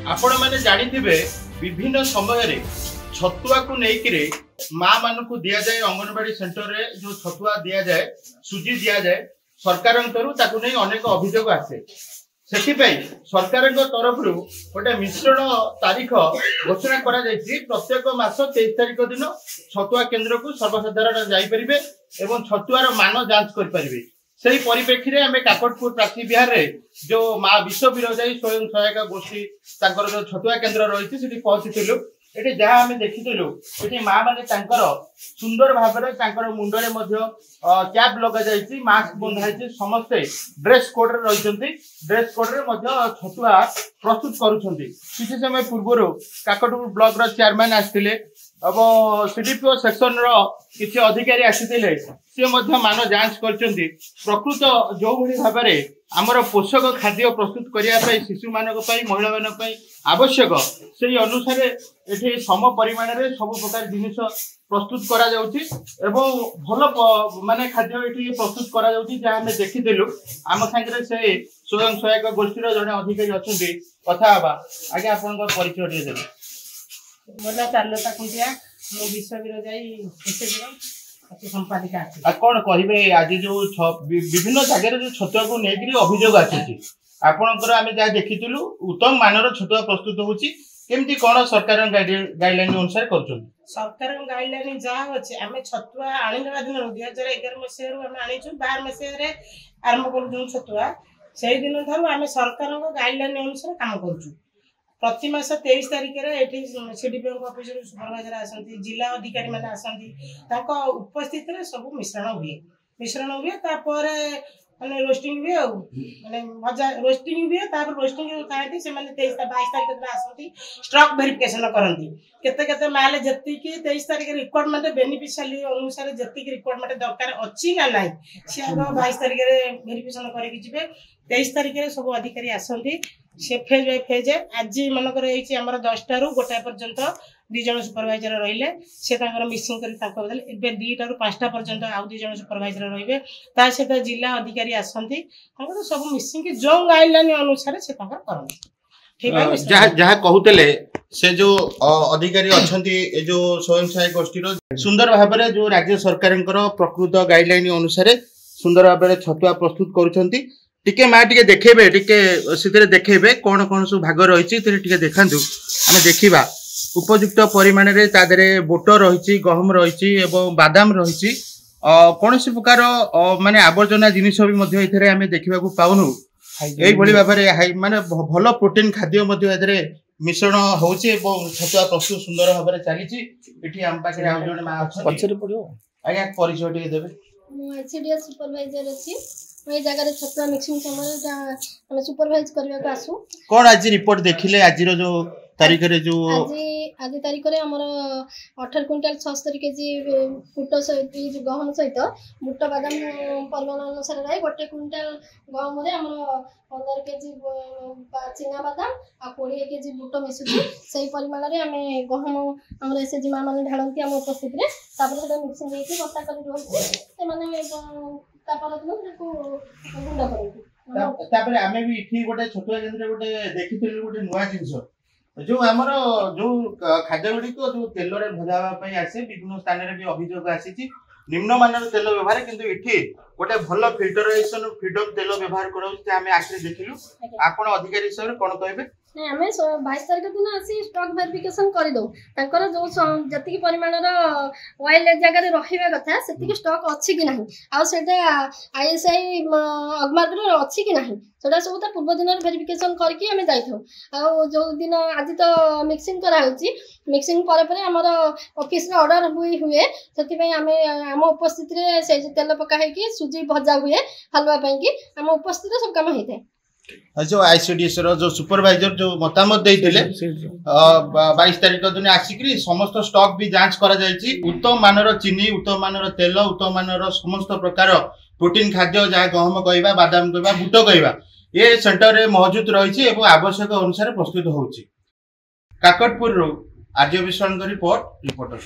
आपण मैंने जानिथिबे विभिन्न समय छतुआ को लेकिरे माँ मान को दिया जाए अंगनवाड़ी सेंटर रे जो छतुआ दिया जाए सुजी दिया जाए सरकार ताकू नहीं अनेक अभियोग आसे सरकार तरफ गोटे मिश्रण तारीख घोषणा करा प्रत्येक मास 23 तारीख दिन छतुआ केन्द्र को सर्वसाधारण जापरें और छतुआर मान जांच करें से परिप्रेक्षी में आम काकटपुर प्राची विहार रे जो माँ विश्व विरोधी स्वयं सहायक गोष्ठी जो छतुआ केन्द्र रही पहुंची ये जहाँ आम देखीलु ये माँ मैंने सुंदर भाव में मुंडे कैप लग जाए मास्क बंधाई समस्ते ड्रेस कोड रही ड्रेस कोड छतुआ प्रस्तुत करुँच समय पूर्व काकटपुर ब्लॉक चेयरमैन आसते सीडीपीओ सेक्शन किसी अधिकारी आसीते सी मान जांच कर प्रकृत जो भाव में आमर पोषक खाद्य प्रस्तुत करने शिशु मान महिला मान आवश्यक से अनुसार ये सम परिमाण में सब प्रकार जिनिस प्रस्तुत करा भल माने खाद्य ये प्रस्तुत करा जहाँ देखीलु आम सागर से स्वयं सहायक गोष्ठी जड़े अधिकारी अच्छा कथा आगे आप परिचय देते मोला चारुलता खुंटिया मो विश्व विरोधी संपादिका कौन कहे आज जो विभिन्न जगह जो छतुआ को लेकर अभियोग आसी आपणकर आम जहाँ देखीलु उत्तम मानर छतुआ प्रस्तुत होमती कौन सरकार गाइडलाइन अनुसार कर सरकार गाइडलाइन जहाँ अच्छे आम छतुआ आने दिन 2011 मसीह आम आनीचु 12 मसीह आरंभ कर छतुआ से दिन ठार आम सरकार गाइडलाइन अनुसार काम करुँ प्रति मास 23 तारीख ये सीडीपीओ ऑफिस सुपरवाइजर आसती जिला अधिकारी मैंने आसती उपस्थित सब मिश्रण हुए तापर माने रोस्टिंग हुए माने मजा रोस्टिंग हुए तापर रोस्टिंग खाती से 22 तारीख दिन आसती स्टॉक वेरिफिकेशन करती केते केते माल जति 23 तारीख रिक्वायरमेंट बेनिफिशियरी अनुसार जति रिक्वायरमेंट दरकार अच्छी ना ना सी आग 22 तारीख वेरिफिकेशन करके जी 23 तारीख सब अधिकारी आसती से फेज बाय फेज आज मनकर आमर 10टा रू 1 पर्यंत 2 जन सुपरवाइजर रहिले से मिक्सिंग कर 2टा रू 5टा पर्यंत आउ 2 जन सुपरवाइजर रहिबे ता सहित जिला अधिकारी आसंती सब मिक्सिंग जो गाइडलाइन अनुसार से करन जहाँ कहते से जो अधिकारी अच्छा जो स्वयं सहायक गोष्ठी सुंदर भाव में जो राज्य सरकार प्रकृत गाइडलाइन अनुसार सुंदर भाव में छतुआ प्रस्तुत करुँच टिके माँ टिके देखेबे टिके से देखेबे कौन कौन सब भाग रही देखा आम देखा उपयुक्त परिमाण में तादे बोट रही गहम रही बादाम रही कौन प्रकार माने आवर्जना जिनिस भी आम देखा पाऊनु यही भाव में माने भल प्रोटीन खाद्य मिश्रण हो छतुआ प्रस्तुत सुंदर भाव में चली आम पाखे आउ जन माँ आज्ञा परिचय टे देवे सुपरवाइजर अच्छी ये जगह छतुआ मिक्सिंग समय सुपरवाइज करने को आसू कौन आज रिपोर्ट देखिले आज जो तारीख रे जो आज तारीख रे हमर 18 क्विंटल 76 केजी बुट सहित गहम सहित बुट बादाम परिमाण अनुसार रही 1 क्विंटल गहम रे हमर 15 केजी चिना बादाम आ 20 केजी बुट मिसुची सही परिमाण रे हमें गहम हमर एसएजी मां माने ढालंती हम उपस्थित रे तापर सेटा मिक्सिंग देके बता कर रहउची से माने तापर को गुंडा करंती तापर हमें भी इठी गोटे छतुआ केंद्र गोटे देखिथिलु गोटे नुवा जिंस जो आमर जो खाद्य गुड़िक जो तेल भजावाई आसे विभिन्न स्थान में भी अभियोग आसी निम्नमान तेल व्यवहार किंतु इठी गोटे भल फिल्टरेशन फ्रीडम तेल व्यवहार करें आखिरी देखिलु आपण अधिकारी हिसाब से कौन कहे आम 22 तारीख दिन आसी स्टॉक वेरिफिकेशन करदे जो जी परिमाण ऑयल जगह रहा कथा से स्टॉक अच्छी कि नहीं आईएसआई अगमार्क अच्छी कि नहीं से सब पूर्व दिन वेरिफिकेशन करके आम जाइए जो दिन आज तो मिक्सिंग कराऊँगी मिक्सिंग पर आमर ऑफिस ऑर्डर हुए से आम उपस्थित से तेल पकाई सुजी भजा हुए हलवा पाई आम उपस्थित सब कम होता है जो आईसीडीएस जो सुपरवाइजर जो मतामत देते 22 तारीख दिन आसिक समस्त स्टॉक भी जांच करा जायछि उत्तम मानर चीनी उत्तम मानर तेल उत्तम मानर समस्त प्रकार प्रोटीन खाद्य जहाँ गहम कहवा बादाम कहवा बुट कहवा ये सेंटर रे मौजूद रही आवश्यक अनुसार प्रस्तुत होछि काकटपुर आर्य विश्वास रिपोर्टर।